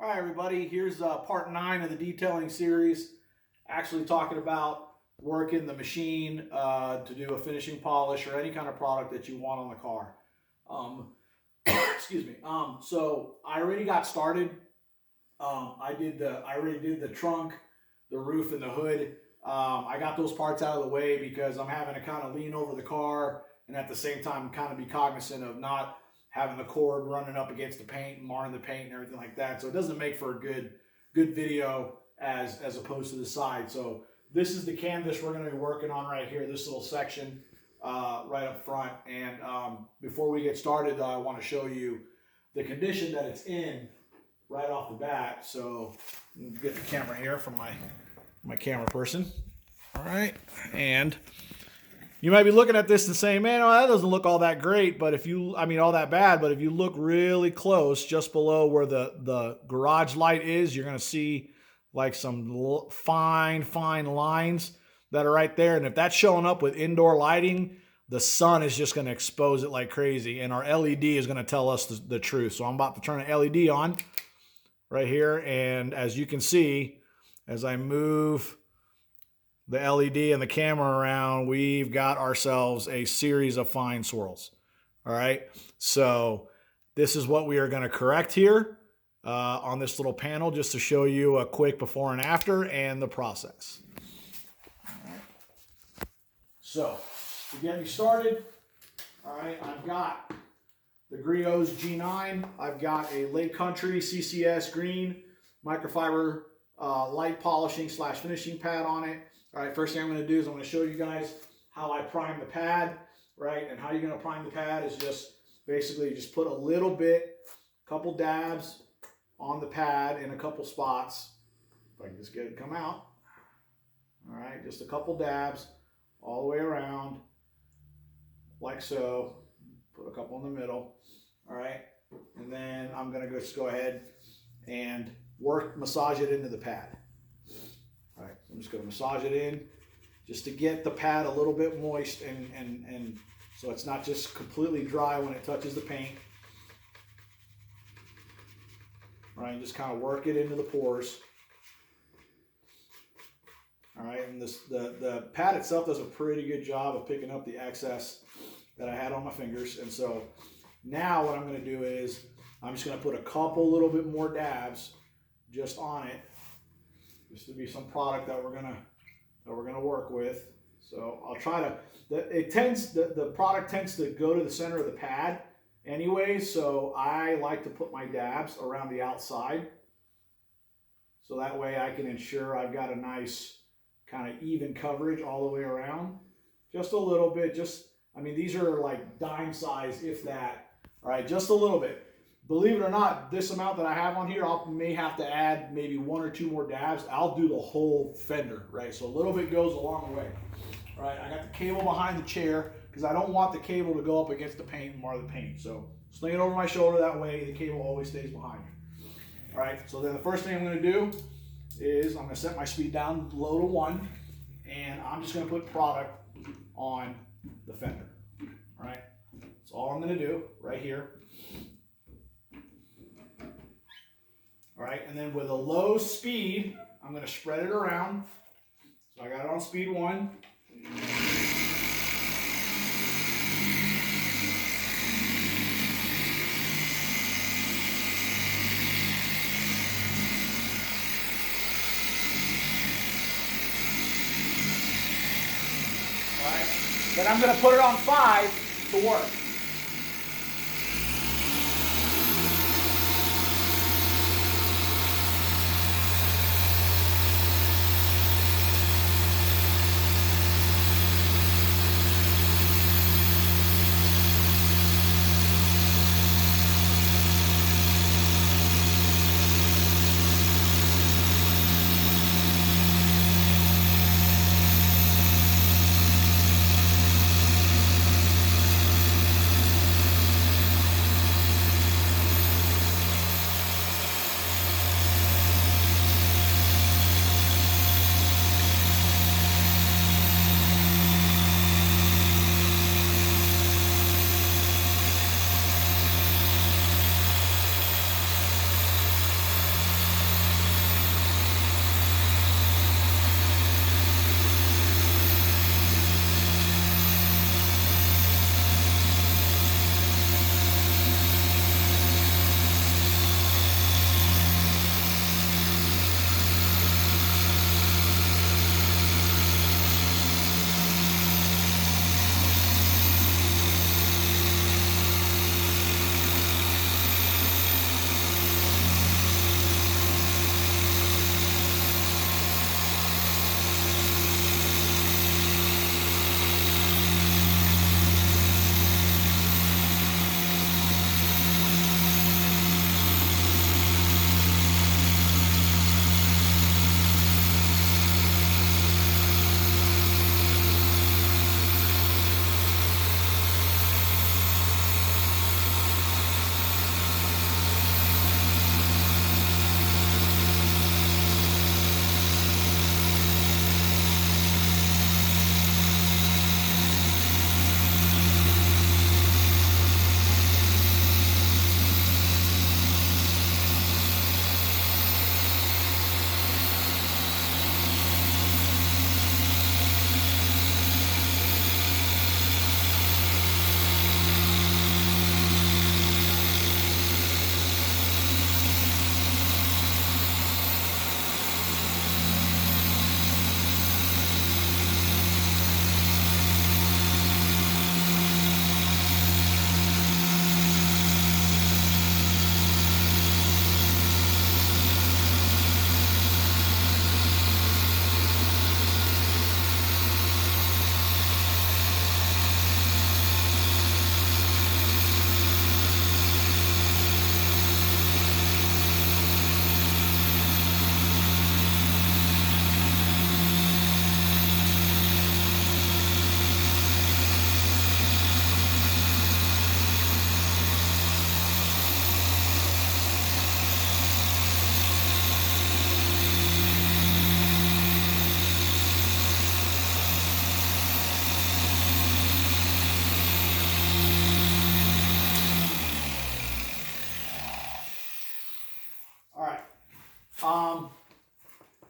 All right, everybody, here's part 9 of the detailing series, actually talking about working the machine to do a finishing polish or any kind of product that you want on the car. Excuse me. So I already got started. I already did the trunk, the roof, and the hood. I got those parts out of the way because I'm having to kind of lean over the car and at the same time kind of be cognizant of not having the cord running up against the paint and marring the paint and everything like that. So it doesn't make for a good video as opposed to the side. So this is the canvas we're going to be working on right here, this little section right up front. And before we get started, I want to show you the condition that it's in right off the bat. So get the camera here from my camera person. All right, and you might be looking at this and saying, man, that doesn't look all that great, but all that bad, but if you look really close, just below where the garage light is, you're going to see like some fine lines that are right there. And if that's showing up with indoor lighting, the sun is just going to expose it like crazy. And our LED is going to tell us the truth. So I'm about to turn an LED on right here. And as you can see, as I move the LED and the camera around, we've got ourselves a series of fine swirls. All right, so this is what we are going to correct here on this little panel, just to show you a quick before and after and the process. All right. So to get me started, all right, I've got the Griot's G9. I've got a Lake Country CCS green microfiber light polishing / finishing pad on it. All right, first thing I'm going to do is I'm going to show you guys how I prime the pad, right? And how you're going to prime the pad is just basically just put a little bit, a couple dabs on the pad in a couple spots. If I can just get it to come out. All right, just a couple dabs all the way around, like so. Put a couple in the middle, all right? And then I'm going to just go ahead and massage it into the pad. All right, so I'm just going to massage it in just to get the pad a little bit moist and so it's not just completely dry when it touches the paint. All right, just kind of work it into the pores. All right, and the pad itself does a pretty good job of picking up the excess that I had on my fingers. And so now what I'm going to do is I'm just going to put a couple little bit more dabs just on it, just to be some product that we're gonna work with. So I'll try to. The product tends to go to the center of the pad anyway. So I like to put my dabs around the outside, so that way I can ensure I've got a nice kind of even coverage all the way around. Just a little bit. These are like dime size, if that. All right, just a little bit. Believe it or not, this amount that I have on here, I may have to add maybe 1 or 2 more dabs. I'll do the whole fender, right? So a little bit goes a long way. All right, I got the cable behind the chair because I don't want the cable to go up against the paint and mar the paint. So sling it over my shoulder, that way the cable always stays behind me. All right, so then the first thing I'm going to do is I'm going to set my speed down low to 1, and I'm just going to put product on the fender. All right, that's all I'm going to do right here. All right, and then with a low speed, I'm going to spread it around. So I got it on speed 1. All right, then I'm going to put it on 5 to work.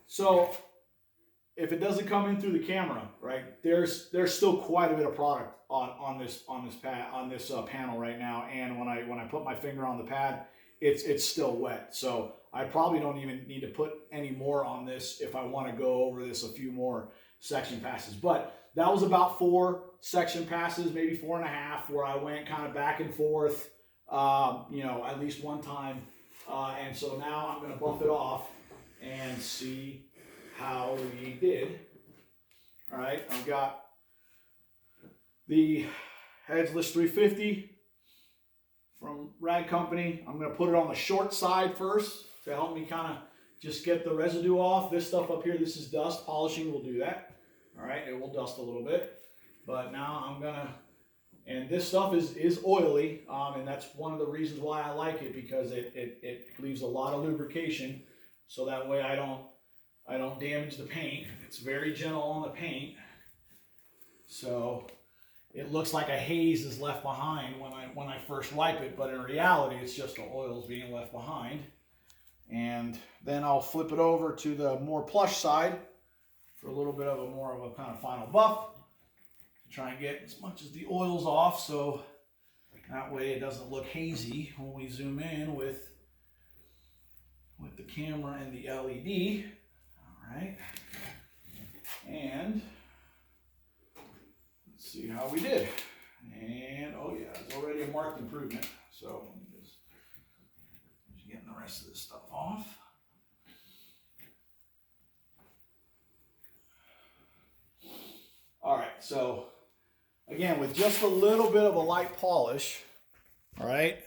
So if it doesn't come in through the camera, right, there's still quite a bit of product on this panel right now. And when I put my finger on the pad, it's still wet. So I probably don't even need to put any more on this if I want to go over this a few more section passes. But that was about 4 section passes, maybe 4.5, where I went kind of back and forth, you know, at least one time. And so now I'm going to buff it off and see how we did. All right, I've got the Edgeless 350 from Rag Company. I'm going to put it on the short side first to help me kind of just get the residue off. This stuff up here, this is dust. Polishing will do that. All right, it will dust a little bit. But now I'm going to, and this stuff is oily, and that's one of the reasons why I like it, because it leaves a lot of lubrication, so that way I don't damage the paint. It's very gentle on the paint, so it looks like a haze is left behind when I first wipe it, but in reality it's just the oils being left behind. And then I'll flip it over to the more plush side for a little bit of a more of a kind of final buff to try and get as much as the oils off, so that way it doesn't look hazy when we zoom in with the camera and the LED. All right, and let's see how we did. And oh yeah, it's already a marked improvement. So let me just getting the rest of this stuff off. All right, so again, with just a little bit of a light polish, all right,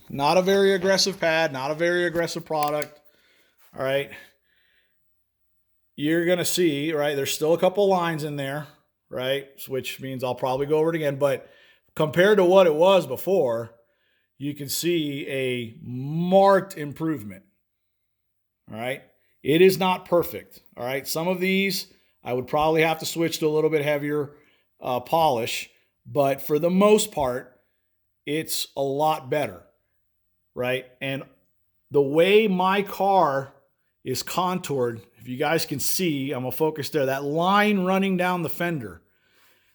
not a very aggressive pad, not a very aggressive product, all right, you're going to see, right, there's still a couple lines in there, right, which means I'll probably go over it again, but compared to what it was before, you can see a marked improvement, all right. It is not perfect, all right. Some of these I would probably have to switch to a little bit heavier polish, but for the most part, it's a lot better, right? And the way my car is contoured, if you guys can see, I'm gonna focus there, that line running down the fender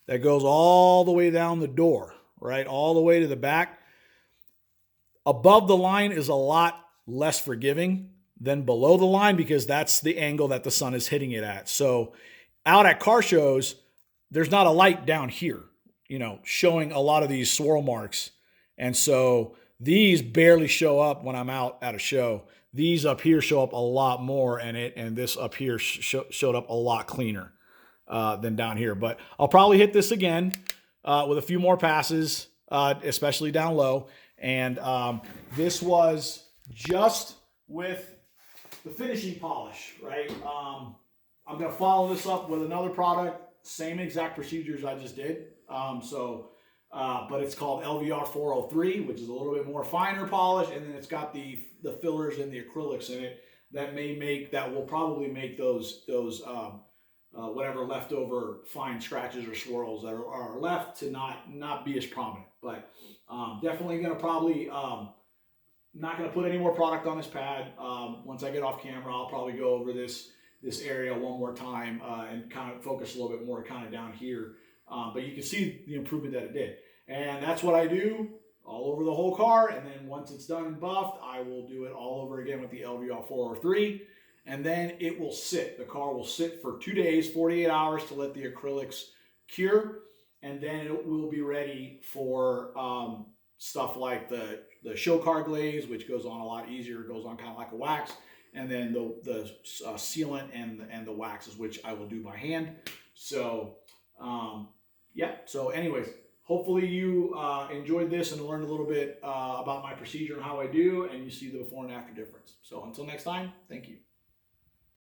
that goes all the way down the door, right? All the way to the back. Above the line is a lot less forgiving than below the line, because that's the angle that the sun is hitting it at. So out at car shows, there's not a light down here, you know, showing a lot of these swirl marks. And so these barely show up when I'm out at a show. These up here show up a lot more, and this up here showed up a lot cleaner than down here. But I'll probably hit this again with a few more passes, especially down low. And this was just with the finishing polish, right? I'm going to follow this up with another product, same exact procedures I just did. But it's called LVR 403, which is a little bit more finer polish, and then it's got the fillers and the acrylics in it that will probably make those whatever leftover fine scratches or swirls that are left to not be as prominent. But definitely going to probably not going to put any more product on this pad. Once I get off camera, I'll probably go over this area one more time and kind of focus a little bit more kind of down here. But you can see the improvement that it did. And that's what I do all over the whole car. And then once it's done and buffed, I will do it all over again with the LVR 403. And then it will sit. The car will sit for 2 days, 48 hours to let the acrylics cure. And then it will be ready for stuff like the show car glaze, which goes on a lot easier. It goes on kind of like a wax. And then the sealant and the waxes, which I will do by hand. So yeah, so anyways, hopefully you enjoyed this and learned a little bit about my procedure and how I do, and you see the before and after difference. So until next time, thank you.